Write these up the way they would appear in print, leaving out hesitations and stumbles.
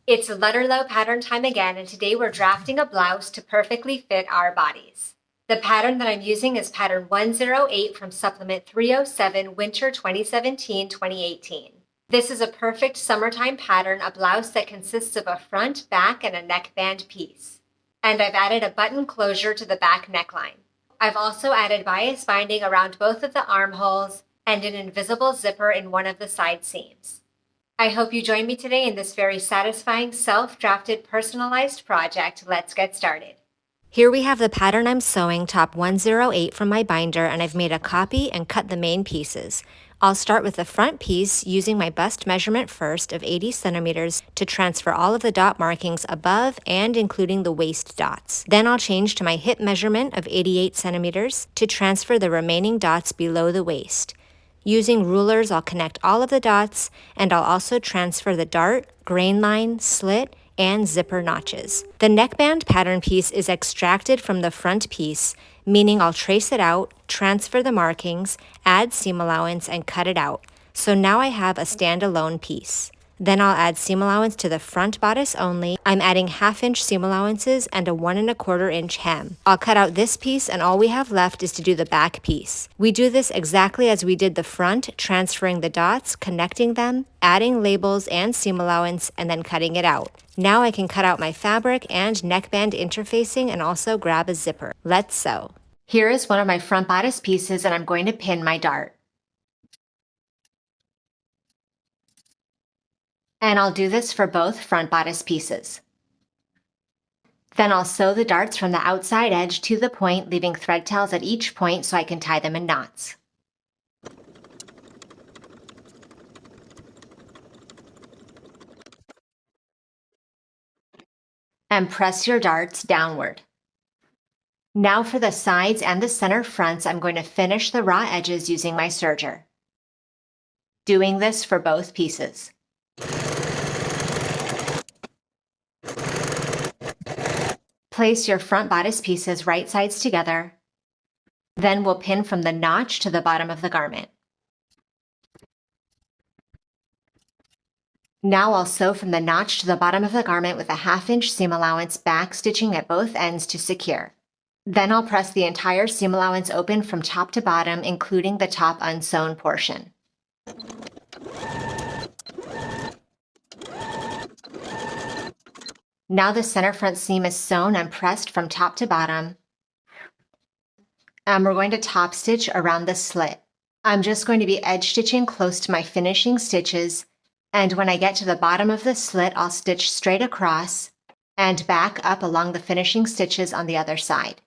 It's Lutterloh pattern time again, and today we're drafting a blouse to perfectly fit our bodies. The pattern that I'm using is pattern 108 from Supplement 307, Winter 2017-2018. This is a perfect summertime pattern, a blouse that consists of a front, back, and a neckband piece. And I've added a button closure to the back neckline. I've also added bias binding around both of the armholes and an invisible zipper in one of the side seams. I hope you join me today in this very satisfying self-drafted personalized project. Let's get started. Here we have the pattern I'm sewing, top 108 from my binder, and I've made a copy and cut the main pieces. I'll start with the front piece using my bust measurement first of 80 centimeters to transfer all of the dot markings above and including the waist dots. Then I'll change to my hip measurement of 88 centimeters to transfer the remaining dots below the waist. Using rulers, I'll connect all of the dots, and I'll also transfer the dart, grain line, slit, and zipper notches. The neckband pattern piece is extracted from the front piece, meaning I'll trace it out, transfer the markings, add seam allowance, and cut it out. So now I have a standalone piece. Then I'll add seam allowance to the front bodice only. I'm adding 1/2-inch seam allowances and a 1 1/4 inch hem. I'll cut out this piece, and all we have left is to do the back piece. We do this exactly as we did the front, transferring the dots, connecting them, adding labels and seam allowance, and then cutting it out. Now I can cut out my fabric and neckband interfacing and also grab a zipper. Let's sew. Here is one of my front bodice pieces, and I'm going to pin my dart. And I'll do this for both front bodice pieces. Then I'll sew the darts from the outside edge to the point, leaving thread tails at each point so I can tie them in knots. And press your darts downward. Now for the sides and the center fronts, I'm going to finish the raw edges using my serger. Doing this for both pieces. Place your front bodice pieces right sides together. Then we'll pin from the notch to the bottom of the garment. Now I'll sew from the notch to the bottom of the garment with a 1/2-inch seam allowance, back stitching at both ends to secure. Then I'll press the entire seam allowance open from top to bottom, including the top unsewn portion. Now the center front seam is sewn and pressed from top to bottom. And we're going to top stitch around the slit. I'm just going to be edge stitching close to my finishing stitches, and when I get to the bottom of the slit, I'll stitch straight across and back up along the finishing stitches on the other side.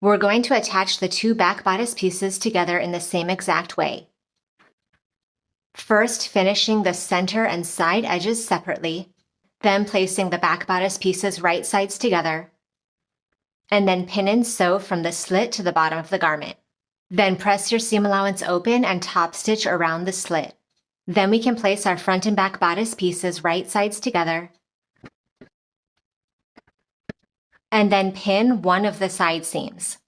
We're going to attach the two back bodice pieces together in the same exact way. First, finishing the center and side edges separately, then placing the back bodice pieces right sides together, and then pin and sew from the slit to the bottom of the garment. Then press your seam allowance open and top stitch around the slit. Then we can place our front and back bodice pieces right sides together, and then pin one of the side seams.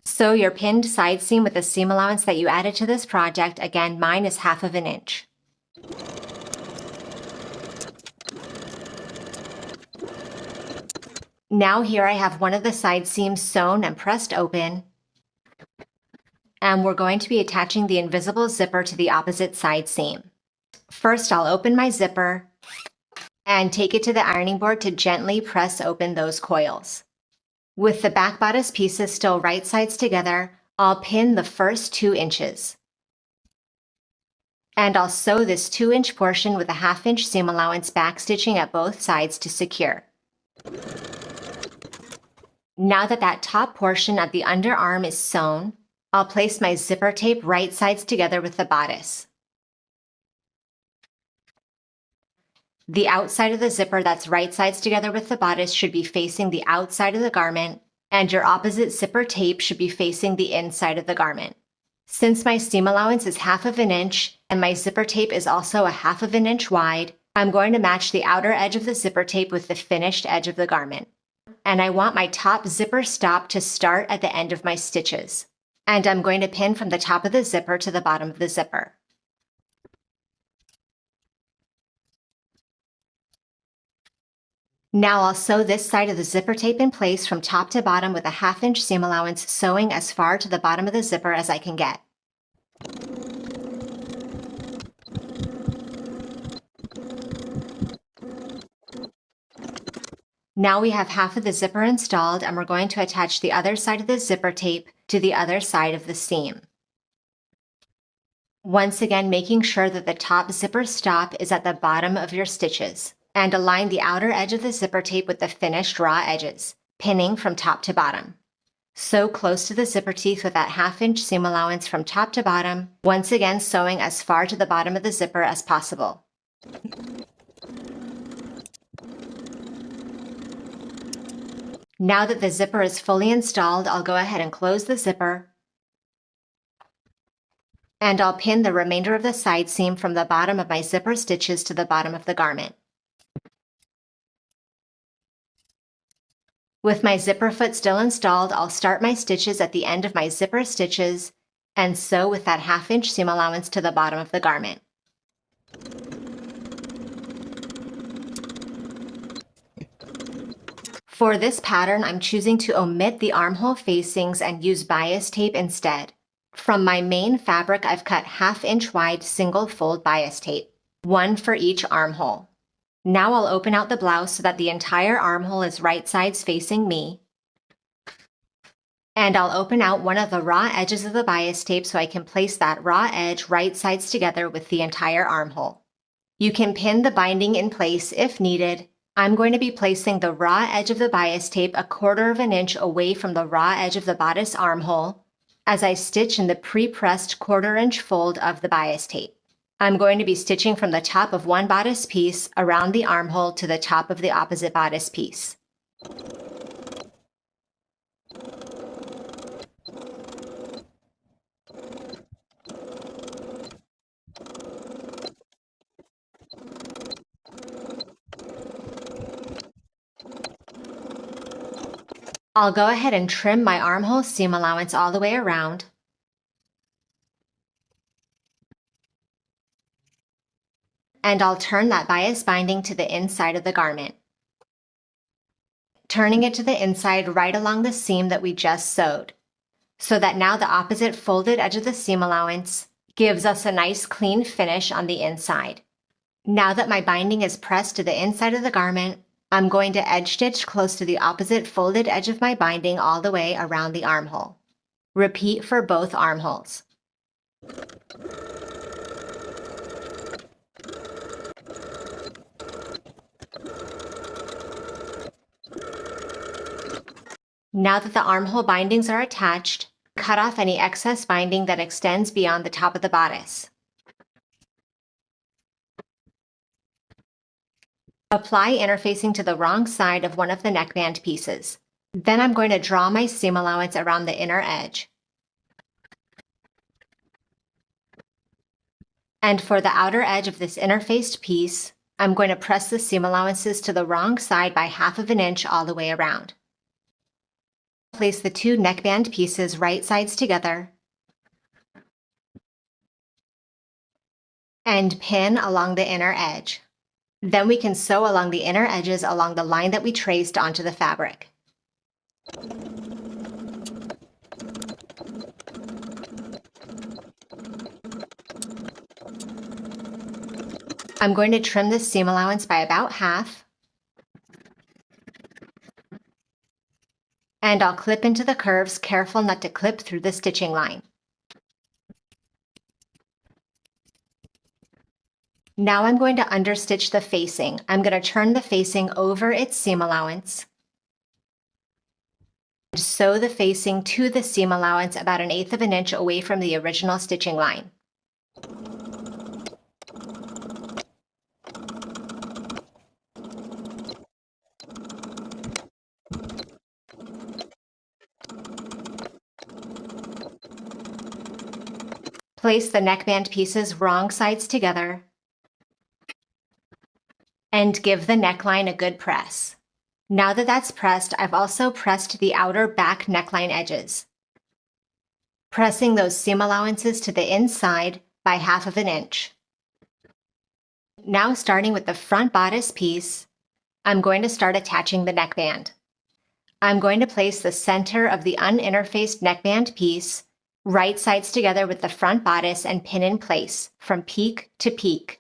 Sew your pinned side seam with the seam allowance that you added to this project. Again, mine is 1/2 inch. Now here I have one of the side seams sewn and pressed open, and we're going to be attaching the invisible zipper to the opposite side seam. First, I'll open my zipper and take it to the ironing board to gently press open those coils. With the back bodice pieces still right sides together, I'll pin the first 2 inches. And I'll sew this 2-inch portion with a 1/2-inch seam allowance, back stitching at both sides to secure. Now that top portion of the underarm is sewn, I'll place my zipper tape right sides together with the bodice. The outside of the zipper that's right sides together with the bodice should be facing the outside of the garment, and your opposite zipper tape should be facing the inside of the garment. Since my seam allowance is 1/2 inch and my zipper tape is also a 1/2 inch wide, I'm going to match the outer edge of the zipper tape with the finished edge of the garment. and I want my top zipper stop to start at the end of my stitches. And I'm going to pin from the top of the zipper to the bottom of the zipper. Now I'll sew this side of the zipper tape in place from top to bottom with a 1/2 inch seam allowance, sewing as far to the bottom of the zipper as I can get. Now we have half of the zipper installed, and we're going to attach the other side of the zipper tape to the other side of the seam. Once again, making sure that the top zipper stop is at the bottom of your stitches, and align the outer edge of the zipper tape with the finished raw edges, pinning from top to bottom. Sew close to the zipper teeth with that 1/2 inch seam allowance from top to bottom, once again sewing as far to the bottom of the zipper as possible. Now that the zipper is fully installed, I'll go ahead and close the zipper, and I'll pin the remainder of the side seam from the bottom of my zipper stitches to the bottom of the garment. With my zipper foot still installed, I'll start my stitches at the end of my zipper stitches and sew with that 1/2 inch seam allowance to the bottom of the garment. For this pattern, I'm choosing to omit the armhole facings and use bias tape instead. From my main fabric, I've cut 1/2 inch wide single fold bias tape, one for each armhole. Now I'll open out the blouse so that the entire armhole is right sides facing me. And I'll open out one of the raw edges of the bias tape so I can place that raw edge right sides together with the entire armhole. You can pin the binding in place if needed. I'm going to be placing the raw edge of the bias tape 1/4 of an inch away from the raw edge of the bodice armhole as I stitch in the pre-pressed 1/4 inch fold of the bias tape. I'm going to be stitching from the top of one bodice piece around the armhole to the top of the opposite bodice piece. I'll go ahead and trim my armhole seam allowance all the way around. And I'll turn that bias binding to the inside of the garment, turning it to the inside right along the seam that we just sewed, so that now the opposite folded edge of the seam allowance gives us a nice clean finish on the inside. Now that my binding is pressed to the inside of the garment, I'm going to edge stitch close to the opposite folded edge of my binding all the way around the armhole. Repeat for both armholes. Now that the armhole bindings are attached, cut off any excess binding that extends beyond the top of the bodice. Apply interfacing to the wrong side of one of the neckband pieces. Then I'm going to draw my seam allowance around the inner edge. And for the outer edge of this interfaced piece, I'm going to press the seam allowances to the wrong side by 1/2 inch all the way around. Place the two neckband pieces right sides together and pin along the inner edge. Then we can sew along the inner edges along the line that we traced onto the fabric. I'm going to trim this seam allowance by about 1/2. And I'll clip into the curves, careful not to clip through the stitching line. Now I'm going to understitch the facing. I'm going to turn the facing over its seam allowance. Sew the facing to the seam allowance about 1/8 inch away from the original stitching line. Place the neckband pieces wrong sides together and give the neckline a good press. Now that that's pressed, I've also pressed the outer back neckline edges, pressing those seam allowances to the inside by 1/2 inch. Now starting with the front bodice piece, I'm going to start attaching the neckband. I'm going to place the center of the uninterfaced neckband piece right sides together with the front bodice and pin in place from peak to peak.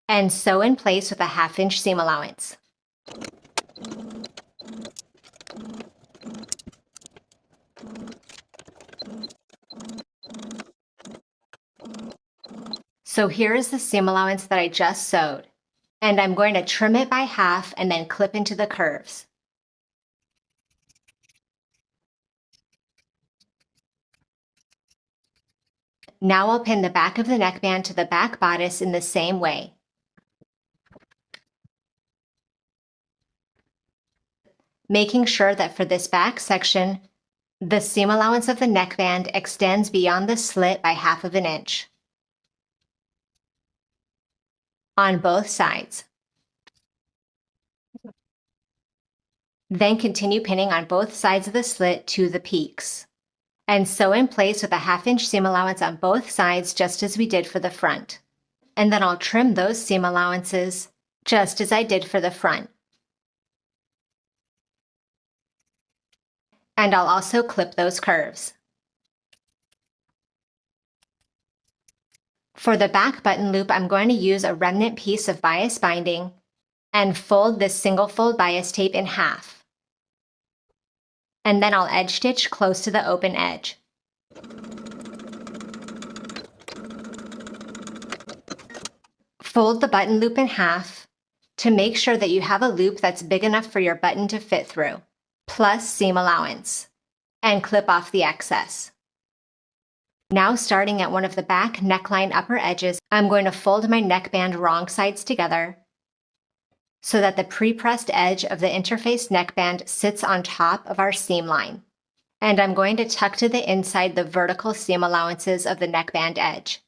And sew in place with a 1/2 inch seam allowance. So here is the seam allowance that I just sewed, and I'm going to trim it by 1/2 and then clip into the curves. Now I'll pin the back of the neckband to the back bodice in the same way. Making sure that for this back section, the seam allowance of the neckband extends beyond the slit by 1/2 inch. On both sides. Then continue pinning on both sides of the slit to the peaks. And sew in place with a 1/2 inch seam allowance on both sides just as we did for the front. And then I'll trim those seam allowances just as I did for the front. And I'll also clip those curves. For the back button loop, I'm going to use a remnant piece of bias binding and fold this single fold bias tape in 1/2. And then I'll edge stitch close to the open edge. Fold the button loop in 1/2 to make sure that you have a loop that's big enough for your button to fit through, plus seam allowance, and clip off the excess. Now starting at one of the back neckline upper edges, I'm going to fold my neckband wrong sides together so that the pre-pressed edge of the interfaced neckband sits on top of our seam line. And I'm going to tuck to the inside the vertical seam allowances of the neckband edge.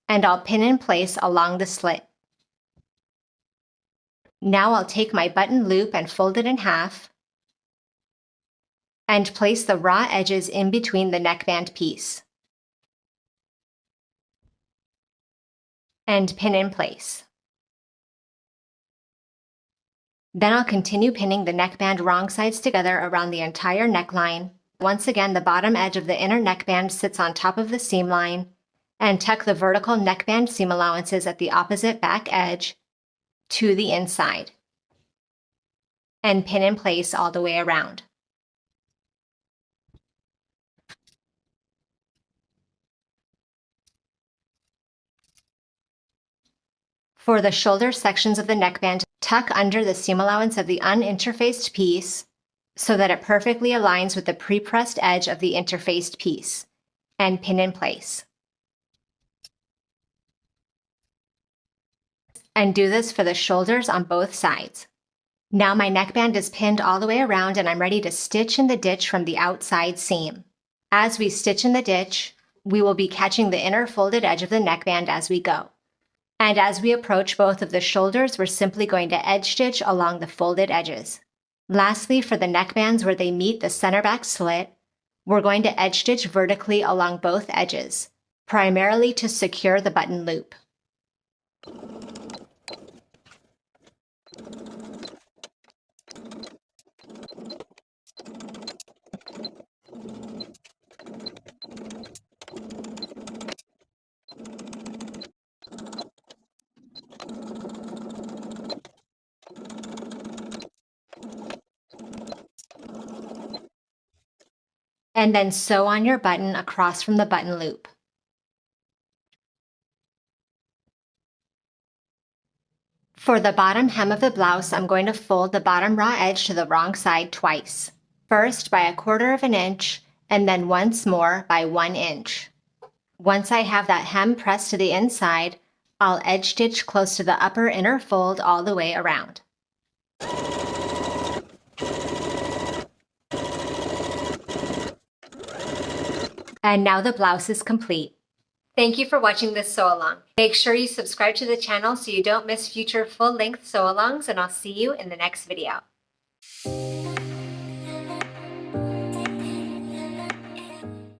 And I'll pin in place along the slit. Now I'll take my button loop and fold it in 1/2 and place the raw edges in between the neckband piece. And pin in place. Then I'll continue pinning the neckband wrong sides together around the entire neckline. Once again, the bottom edge of the inner neckband sits on top of the seam line, and tuck the vertical neckband seam allowances at the opposite back edge to the inside. And pin in place all the way around. For the shoulder sections of the neckband, tuck under the seam allowance of the uninterfaced piece so that it perfectly aligns with the pre-pressed edge of the interfaced piece, and pin in place. And do this for the shoulders on both sides. Now my neckband is pinned all the way around and I'm ready to stitch in the ditch from the outside seam. As we stitch in the ditch, we will be catching the inner folded edge of the neckband as we go. And as we approach both of the shoulders, we're simply going to edge stitch along the folded edges. Lastly, for the neckbands where they meet the center back slit, we're going to edge stitch vertically along both edges, primarily to secure the button loop. And then sew on your button across from the button loop. For the bottom hem of the blouse, I'm going to fold the bottom raw edge to the wrong side twice. First by 1/4 inch, and then once more by 1 inch. Once I have that hem pressed to the inside, I'll edge stitch close to the upper inner fold all the way around. And now the blouse is complete. Thank you for watching this sew-along. Make sure you subscribe to the channel so you don't miss future full-length sew-alongs, and I'll see you in the next video.